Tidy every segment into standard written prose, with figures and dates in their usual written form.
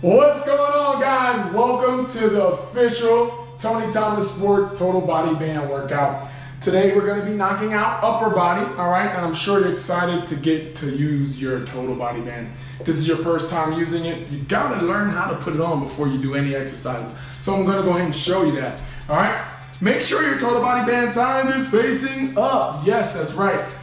What's going on, guys? Welcome to the official Tony Thomas Sports Total Body Band workout. Today we're going to be knocking out upper body, all right? And I'm sure you're excited to get to use your total body band. If this is your first time using it, you got to learn how to put it on before you do any exercises. So I'm going to go ahead and show you that, all right? Make sure your total body band sign is facing up. Yes, that's right.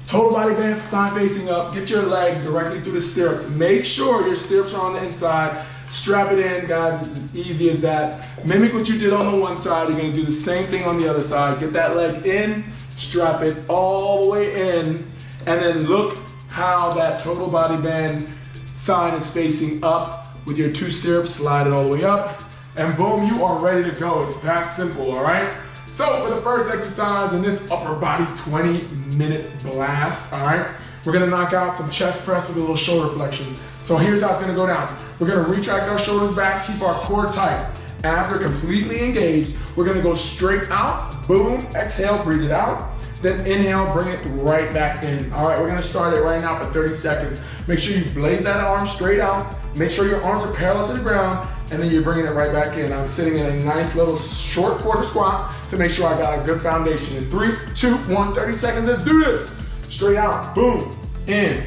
Total body band thigh facing up. Get your leg directly through the stirrups. Make sure your stirrups are on the inside. Strap it in, guys. It's as easy as that. Mimic what you did on the one side. You're gonna do the same thing on the other side. Get that leg in, strap it all the way in, and then look how that total body band sign is facing up. With your two stirrups, slide it all the way up, and boom, you are ready to go. It's that simple, all right? So for the first exercise in this upper body 20-minute blast, all right, we're gonna knock out some chest press with a little shoulder flexion. So here's how it's gonna go down. We're gonna retract our shoulders back, keep our core tight. Abs are completely engaged. We're gonna go straight out, boom, exhale, breathe it out. Then inhale, bring it right back in. All right, we're gonna start it right now for 30 seconds. Make sure you blade that arm straight out. Make sure your arms are parallel to the ground, and then you're bringing it right back in. I'm sitting in a nice little short quarter squat to make sure I got a good foundation. In 3, 2, 1, 30 seconds, let's do this. Straight out, boom, in.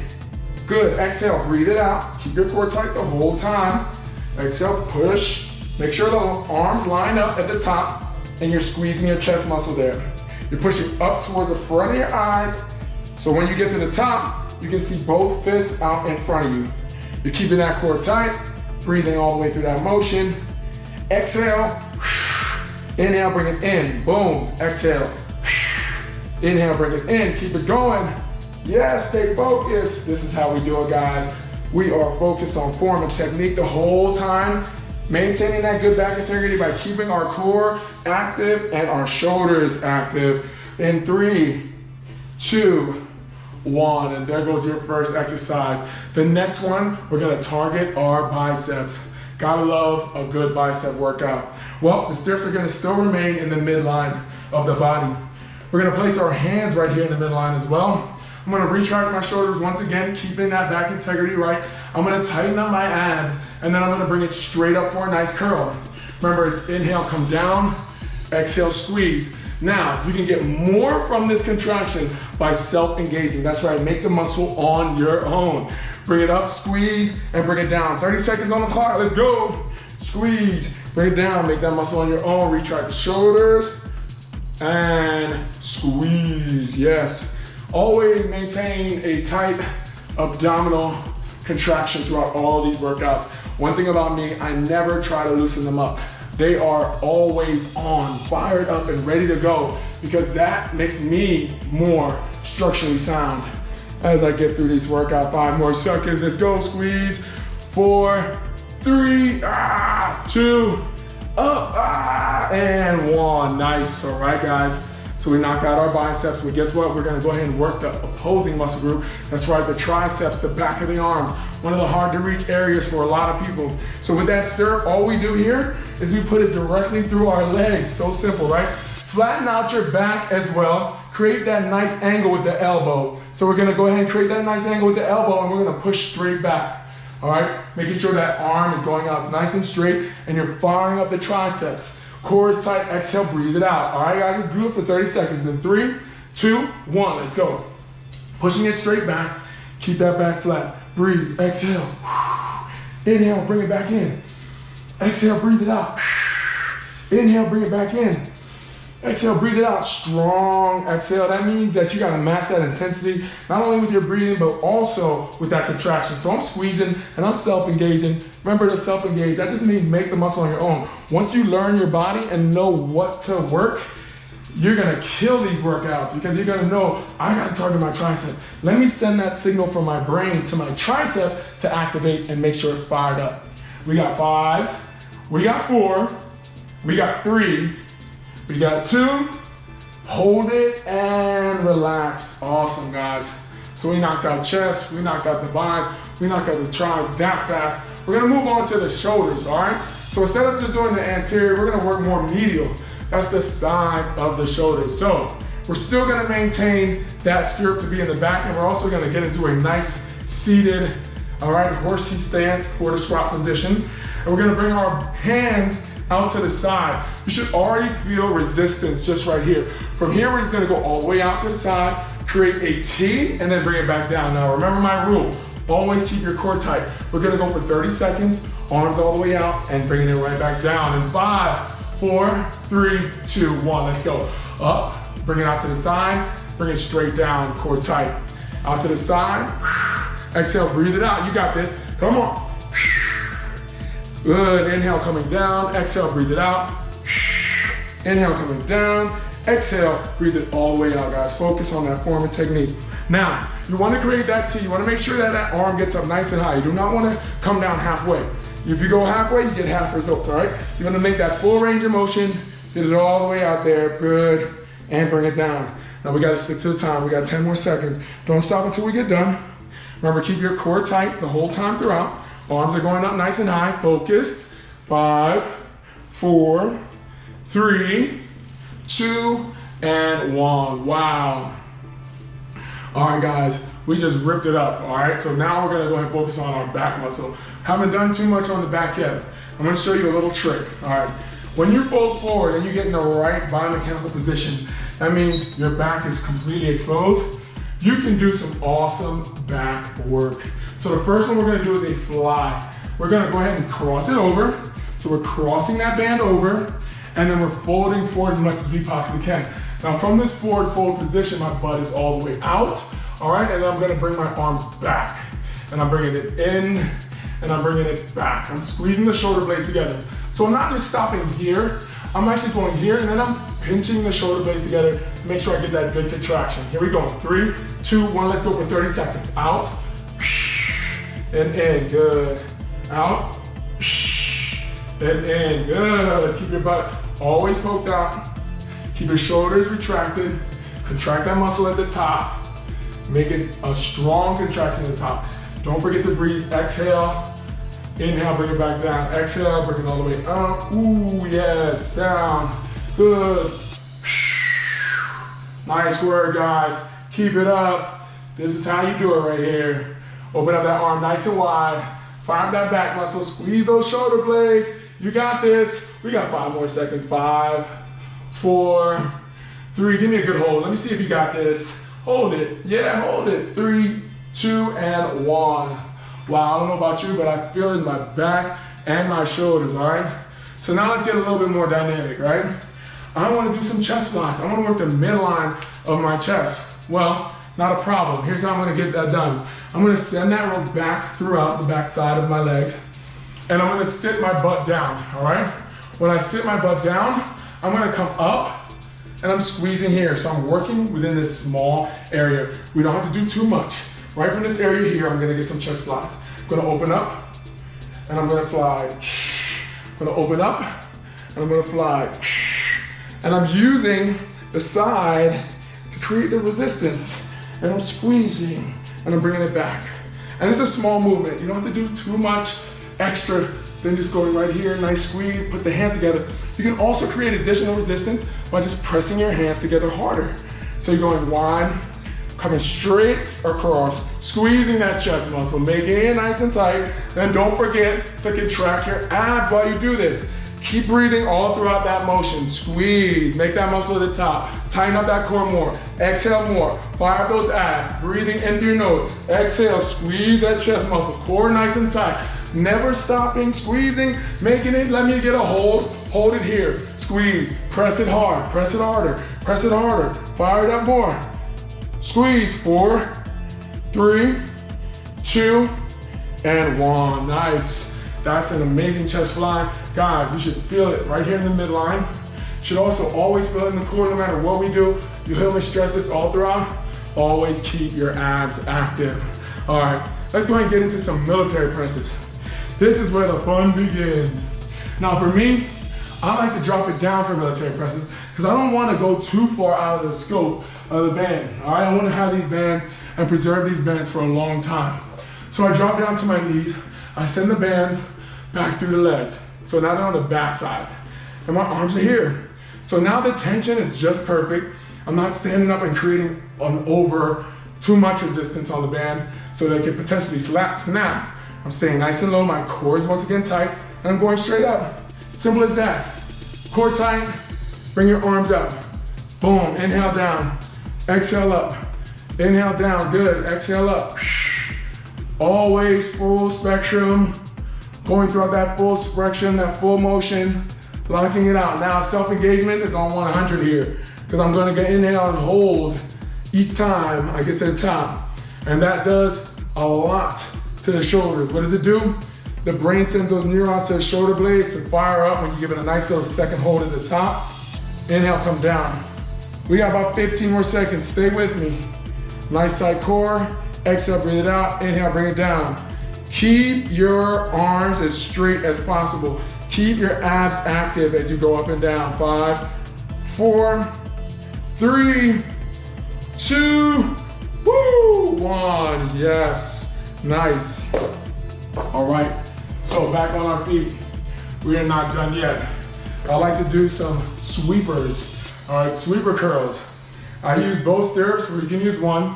Good, exhale, breathe it out. Keep your core tight the whole time. Exhale, push. Make sure the arms line up at the top and you're squeezing your chest muscle there. You're pushing up towards the front of your eyes, so when you get to the top, you can see both fists out in front of you. You're keeping that core tight, breathing all the way through that motion. Exhale, inhale, bring it in, boom, exhale. Inhale, bring it in, keep it going. Yes, stay focused. This is how we do it, guys. We are focused on form and technique the whole time, maintaining that good back integrity by keeping our core active and our shoulders active. In 3, 2, 1, and there goes your first exercise. The next one, we're gonna target our biceps. Gotta love a good bicep workout. Well, the stirrups are gonna still remain in the midline of the body. We're gonna place our hands right here in the midline as well. I'm gonna retract my shoulders once again, keeping that back integrity right. I'm gonna tighten up my abs, and then I'm gonna bring it straight up for a nice curl. Remember, it's inhale, come down, exhale, squeeze. Now, you can get more from this contraction by self-engaging. That's right, make the muscle on your own. Bring it up, squeeze, and bring it down. 30 seconds on the clock, let's go. Squeeze, bring it down, make that muscle on your own. Retract the shoulders, and squeeze, yes. Always maintain a tight abdominal contraction throughout all these workouts. One thing about me, I never try to loosen them up. They are always on, fired up and ready to go, because that makes me more structurally sound as I get through these workouts. 5 more seconds, let's go, squeeze. 4, 3, 2, up, and 1. Nice, all right, guys. So we knocked out our biceps, but guess what? We're gonna go ahead and work the opposing muscle group. That's right, the triceps, the back of the arms. One of the hard to reach areas for a lot of people. So with that stirrup, all we do here is we put it directly through our legs. So simple, right? Flatten out your back as well. Create that nice angle with the elbow. So we're gonna go ahead and create that nice angle with the elbow, and we're gonna push straight back. All right? Making sure that arm is going up nice and straight, and you're firing up the triceps. Core is tight, exhale, breathe it out. All right, guys, let's do it for 30 seconds. In 3, 2, 1, let's go. Pushing it straight back, keep that back flat. Breathe, exhale. Inhale, bring it back in. Exhale, breathe it out. Inhale, bring it back in. Exhale, breathe it out. Strong exhale. That means that you gotta match that intensity, not only with your breathing, but also with that contraction. So I'm squeezing and I'm self-engaging. Remember to self-engage, that just means make the muscle on your own. Once you learn your body and know what to work, you're gonna kill these workouts, because you're gonna know, I gotta target my tricep. Let me send that signal from my brain to my tricep to activate and make sure it's fired up. We got 5, we got 4, we got 3, we got 2, hold it and relax. Awesome, guys. So we knocked out chest, we knocked out the buys, we knocked out the tris that fast. We're gonna move on to the shoulders, all right? So instead of just doing the anterior, we're gonna work more medial. That's the side of the shoulders. So we're still gonna maintain that stirrup to be in the back, and we're also gonna get into a nice seated All right, horsey stance for the squat position. And we're gonna bring our hands out to the side. You should already feel resistance just right here. From here, we're just gonna go all the way out to the side, create a T, and then bring it back down. Now, remember my rule, always keep your core tight. We're gonna go for 30 seconds, arms all the way out, and bringing it right back down. In 5, 4, 3, 2, 1, let's go. Up, bring it out to the side, bring it straight down, core tight. Out to the side, exhale, breathe it out, you got this, come on. Good, inhale coming down, exhale, breathe it out. Inhale coming down, exhale, breathe it all the way out, guys. Focus on that form and technique. Now, you wanna create that T, you wanna make sure that that arm gets up nice and high. You do not wanna come down halfway. If you go halfway, you get half results, all right? You wanna make that full range of motion, get it all the way out there, good, and bring it down. Now we gotta stick to the time, we got 10 more seconds. Don't stop until we get done. Remember, keep your core tight the whole time throughout. Arms are going up nice and high, focused. 5, 4, 3, 2, and 1. Wow. All right, guys, we just ripped it up, all right? So now we're gonna go ahead and focus on our back muscle. Haven't done too much on the back yet. I'm gonna show you a little trick, all right? When you fold forward and you get in the right biomechanical position, that means your back is completely exposed. You can do some awesome back work. So the first one we're gonna do is a fly. We're gonna go ahead and cross it over. So we're crossing that band over, and then we're folding forward as much as we possibly can. Now from this forward fold position, my butt is all the way out, all right? And then I'm gonna bring my arms back. And I'm bringing it in, and I'm bringing it back. I'm squeezing the shoulder blades together. So I'm not just stopping here, I'm actually going here, and then I'm pinching the shoulder blades together to make sure I get that good contraction. Here we go, 3, 2, 1, let's go for 30 seconds. Out, and in, good. Out, and in, good. Keep your butt always poked out. Keep your shoulders retracted. Contract that muscle at the top. Make it a strong contraction at the top. Don't forget to breathe, exhale. Inhale, bring it back down. Exhale, bring it all the way up. Ooh, yes, down. Good. Nice work, guys. Keep it up. This is how you do it right here. Open up that arm nice and wide. Fire up that back muscle. Squeeze those shoulder blades. You got this. We got 5 more seconds. 5, 4, 3. Give me a good hold. Let me see if you got this. Hold it. Yeah, hold it. 3, 2, and 1. Wow, I don't know about you, but I feel it in my back and my shoulders, all right? So now let's get a little bit more dynamic, right? I want to do some chest flies. I want to work the midline of my chest. Well, not a problem. Here's how I'm going to get that done. I'm going to send that rope back throughout the back side of my legs, and I'm going to sit my butt down, all right? When I sit my butt down, I'm going to come up, and I'm squeezing here. So I'm working within this small area. We don't have to do too much. Right from this area here, I'm going to get some chest flies. I'm going to open up, and I'm going to fly. I'm going to open up, and I'm going to fly. And I'm using the side to create the resistance. And I'm squeezing, and I'm bringing it back. And it's a small movement. You don't have to do too much extra than just going right here, nice squeeze, put the hands together. You can also create additional resistance by just pressing your hands together harder. So you're going wide, coming straight across, squeezing that chest muscle, making it nice and tight. Then don't forget to contract your abs while you do this. Keep breathing all throughout that motion. Squeeze, make that muscle at the top. Tighten up that core more. Exhale more. Fire up those abs. Breathing in through your nose. Exhale, squeeze that chest muscle. Core nice and tight. Never stopping, squeezing, making it. Let me get a hold. Hold it here. Squeeze. Press it hard. Press it harder. Press it harder. Fire it up more. Squeeze. 4, 3, 2, and 1. Nice. That's an amazing chest fly. Guys, you should feel it right here in the midline. You should also always feel it in the core no matter what we do. You hear me stress this all throughout. Always keep your abs active. All right, let's go ahead and get into some military presses. This is where the fun begins. Now for me, I like to drop it down for military presses because I don't want to go too far out of the scope of the band. All right, I want to have these bands and preserve these bands for a long time. So I drop down to my knees. I send the band back through the legs. So now they're on the back side. And my arms are here. So now the tension is just perfect. I'm not standing up and creating an over too much resistance on the band so they can potentially snap. I'm staying nice and low, my core is once again tight, and I'm going straight up. Simple as that. Core tight, bring your arms up. Boom, inhale down, exhale up. Inhale down, good, exhale up. Always full spectrum, going throughout that full spectrum, that full motion, locking it out. Now self-engagement is on 100 here, because I'm gonna inhale and hold each time I get to the top. And that does a lot to the shoulders. What does it do? The brain sends those neurons to the shoulder blades to fire up when you give it a nice little second hold at the top. Inhale, come down. We got about 15 more seconds, stay with me. Nice side core, exhale, breathe it out, inhale, bring it down. Keep your arms as straight as possible. Keep your abs active as you go up and down. 5, 4, 3, 2, 1, yes, nice. All right, so back on our feet. We are not done yet. I like to do some sweepers. All right, sweeper curls. I use both stirrups, or you can use one.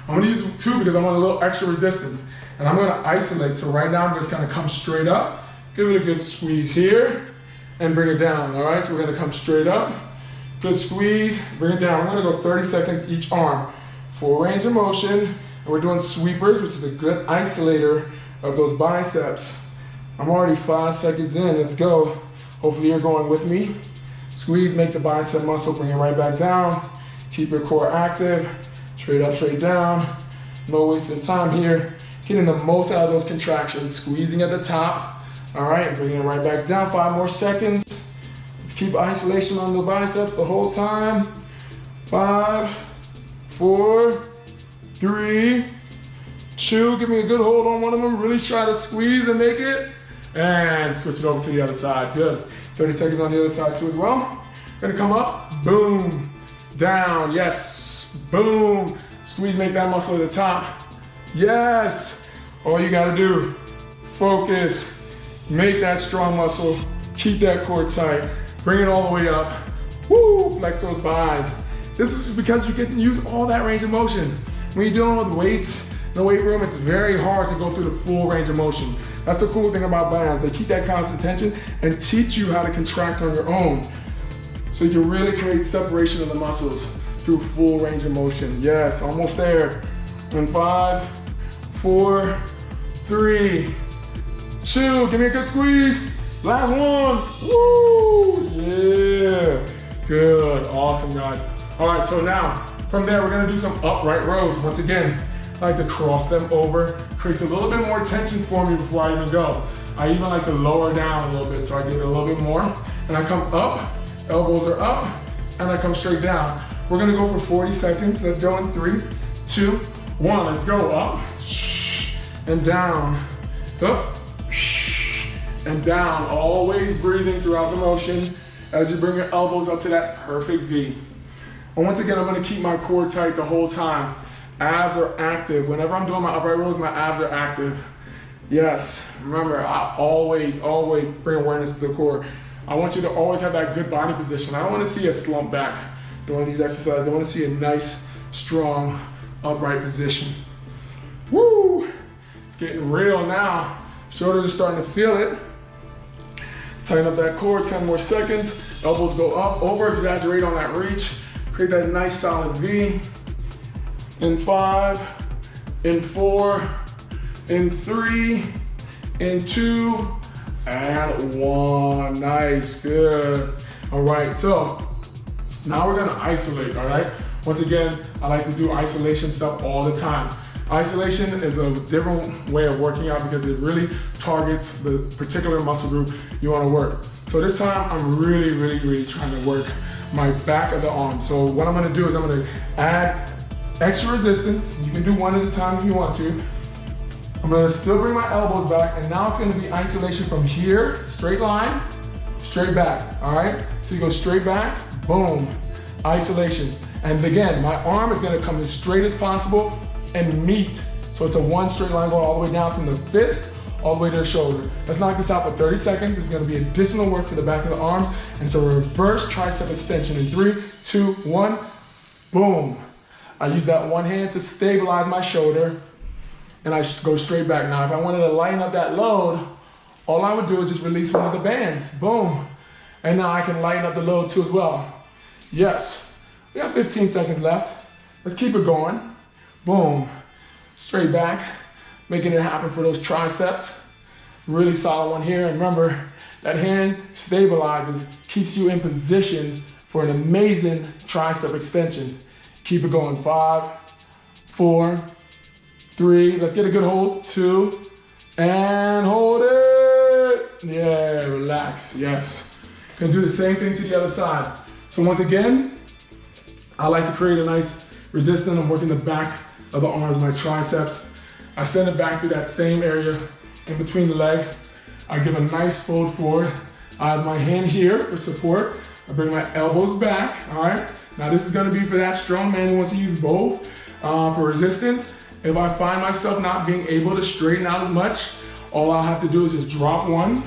I'm gonna use two because I want a little extra resistance. And I'm gonna isolate, so right now I'm just gonna come straight up, give it a good squeeze here, and bring it down, all right? So we're gonna come straight up, good squeeze, bring it down. We're gonna go 30 seconds each arm. Full range of motion, and we're doing sweepers, which is a good isolator of those biceps. I'm already 5 seconds in, let's go. Hopefully you're going with me. Squeeze, make the bicep muscle, bring it right back down. Keep your core active, straight up, straight down. No wasting time here. Getting the most out of those contractions, squeezing at the top. All right, bringing it right back down, 5 more seconds. Let's keep isolation on the biceps the whole time. 5, 4, 3, 2, give me a good hold on one of them. Really try to squeeze and make it. And switch it over to the other side, good. 30 seconds on the other side too as well. Gonna come up, boom, down, yes, boom. Squeeze, make that muscle at the top. Yes, all you gotta do, focus, make that strong muscle, keep that core tight, bring it all the way up. Woo, flex those thighs. This is because you can use all that range of motion. When you're dealing with weights in the weight room, it's very hard to go through the full range of motion. That's the cool thing about bands. They keep that constant tension and teach you how to contract on your own. So you can really create separation of the muscles through full range of motion. Yes, almost there. In 5, 4, 3, 2, give me a good squeeze. Last one, woo, yeah. Good, awesome guys. All right, so now, from there, we're gonna do some upright rows. Once again, I like to cross them over. Creates a little bit more tension for me before I even go. I even like to lower down a little bit so I get a little bit more. And I come up, elbows are up, and I come straight down. We're gonna go for 40 seconds. Let's go in 3, 2, 1. Let's go up, and down, up, and down. Always breathing throughout the motion as you bring your elbows up to that perfect V. And once again, I'm gonna keep my core tight the whole time. Abs are active. Whenever I'm doing my upright rows, my abs are active. Yes, remember, I always bring awareness to the core. I want you to always have that good body position. I don't wanna see a slump back doing these exercises. I wanna see a nice, strong, upright position. Woo! It's getting real now. Shoulders are starting to feel it. Tighten up that core, 10 more seconds. Elbows go up, over-exaggerate on that reach. Create that nice solid V. In 5, in 4, in 3, in 2, and 1. Nice, good. All right, so now we're gonna isolate, all right? Once again, I like to do isolation stuff all the time. Isolation is a different way of working out because it really targets the particular muscle group you wanna work. So this time, I'm really trying to work my back of the arm. So what I'm gonna do is I'm gonna add extra resistance. You can do one at a time if you want to. I'm gonna still bring my elbows back, and now it's gonna be isolation from here, straight line, straight back, all right? So you go straight back, boom, isolation. And again, my arm is gonna come as straight as possible and meet. So it's a one straight line going all the way down from the fist all the way to the shoulder. Let's knock this out for 30 seconds. It's gonna be additional work for the back of the arms, and it's a reverse tricep extension in 3, 2, 1, boom. I use that one hand to stabilize my shoulder, and I go straight back. Now, if I wanted to lighten up that load, all I would do is just release one of the bands. Boom. And now I can lighten up the load too as well. Yes. We got 15 seconds left. Let's keep it going. Boom. Straight back. Making it happen for those triceps. Really solid one here. And remember, that hand stabilizes, keeps you in position for an amazing tricep extension. Keep it going. 5, 4, 3. Let's get a good hold. 2, and hold it. Yeah, relax. Yes. Gonna do the same thing to the other side. So once again, I like to create a nice resistance. I'm working the back of the arms, my triceps. I send it back through that same area in between the leg. I give a nice fold forward. I have my hand here for support. I bring my elbows back, all right? Now this is gonna be for that strong man who wants to use both for resistance. If I find myself not being able to straighten out as much, all I'll have to do is just drop one,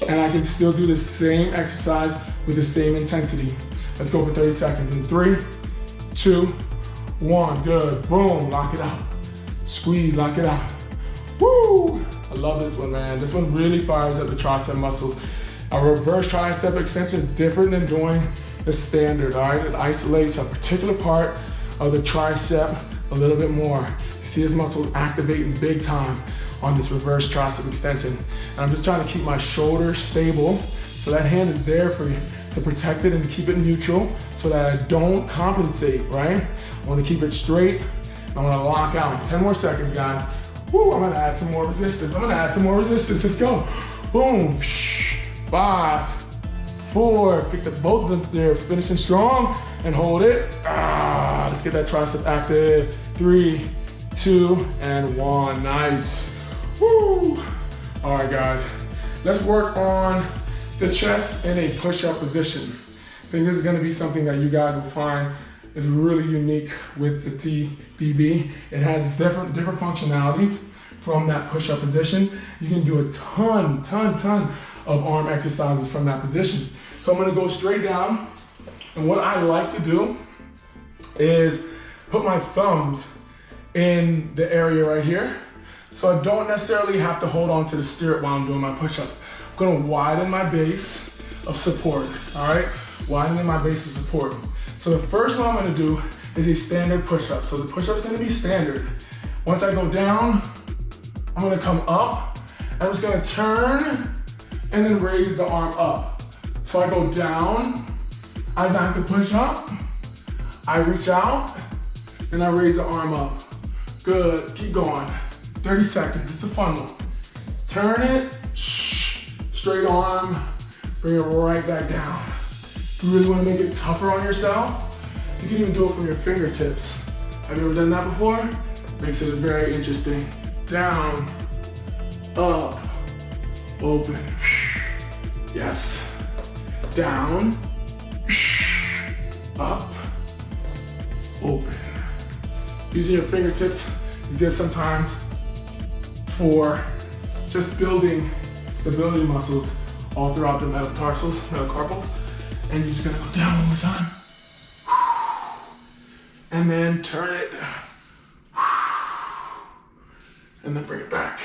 and I can still do the same exercise with the same intensity. Let's go for 30 seconds. In 3, 2, 1, good. Boom, lock it out. Squeeze, lock it out. Woo! I love this one, man. This one really fires up the tricep muscles. A reverse tricep extension is different than doing the standard, all right? It isolates a particular part of the tricep a little bit more. You see this muscle activating big time on this reverse tricep extension. And I'm just trying to keep my shoulder stable so that hand is there for you to protect it and keep it neutral so that I don't compensate, right? I want to keep it straight. I want to lock out. 10 more seconds, guys. Woo, I'm gonna add some more resistance. Let's go. Boom. 5, 4, pick the both of them there, finishing strong and hold it. Let's get that tricep active. 3, 2, and 1. Nice. Woo. All right, guys. Let's work on the chest in a push-up position. I think this is gonna be something that you guys will find is really unique with the TBB. It has different functionalities from that push-up position. You can do a ton of arm exercises from that position. So I'm gonna go straight down, and what I like to do is put my thumbs in the area right here, so I don't necessarily have to hold on to the stirrup while I'm doing my push-ups. I'm gonna widen my base of support, all right? Widening my base of support. So the first one I'm gonna do is a standard push-up. So the push-up is gonna be standard. Once I go down, I'm gonna come up. I'm just gonna turn and then raise the arm up. So I go down, I back the push up, I reach out, and I raise the arm up. Good, keep going. 30 seconds, it's a fun one. Turn it, straight arm, bring it right back down. If you really wanna make it tougher on yourself, you can even do it from your fingertips. Have you ever done that before? Makes it very interesting. Down, up, open. Yes. Down, up, open. Using your fingertips is good sometimes for just building stability muscles all throughout the metacarpals. And you're just gonna go down one more time. And then turn it. And then bring it back.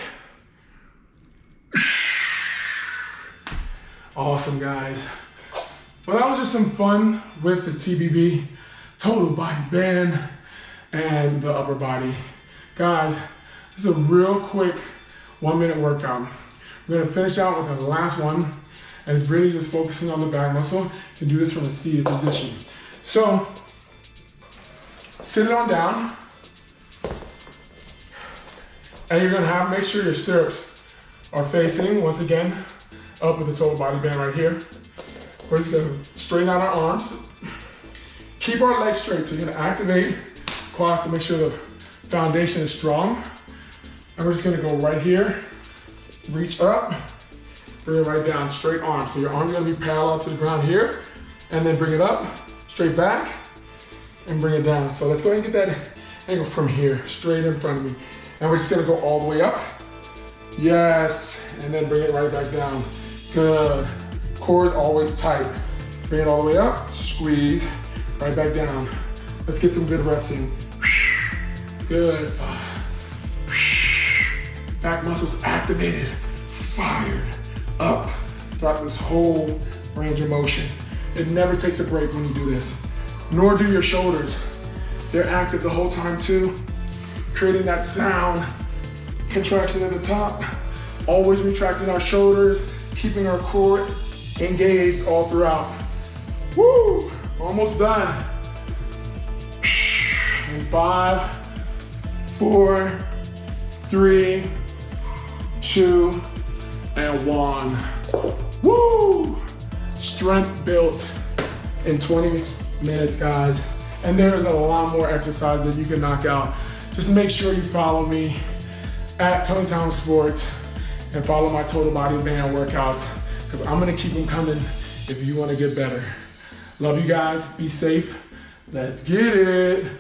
Awesome, guys. Well, that was just some fun with the TBB, total body band, and the upper body. Guys, this is a real quick 1-minute workout. We're gonna finish out with the last one, and it's really just focusing on the back muscle. You can do this from a seated position. So, sit it on down, and you're gonna make sure your stirrups are facing, once again, up with the total body band right here. We're just gonna straighten out our arms. Keep our legs straight, so you're gonna activate quads to make sure the foundation is strong. And we're just gonna go right here, reach up, bring it right down, straight arm. So your arm's gonna be parallel to the ground here, and then bring it up, straight back, and bring it down. So let's go ahead and get that angle from here, straight in front of me. And we're just gonna go all the way up. Yes, and then bring it right back down. Good. Core is always tight. Bring it all the way up, squeeze, right back down. Let's get some good reps in. Good, 5. Back muscles activated, fired up throughout this whole range of motion. It never takes a break when you do this, nor do your shoulders. They're active the whole time too, creating that sound, contraction at the top, always retracting our shoulders, keeping our core engaged all throughout. Woo, almost done. In 5, 4, 3, 2, and 1. Woo! Strength built in 20 minutes, guys. And there's a lot more exercise that you can knock out. Just make sure you follow me at Tony Thomas Sports and follow my total body band workouts, because I'm gonna keep them coming if you wanna get better. Love you guys, be safe, let's get it.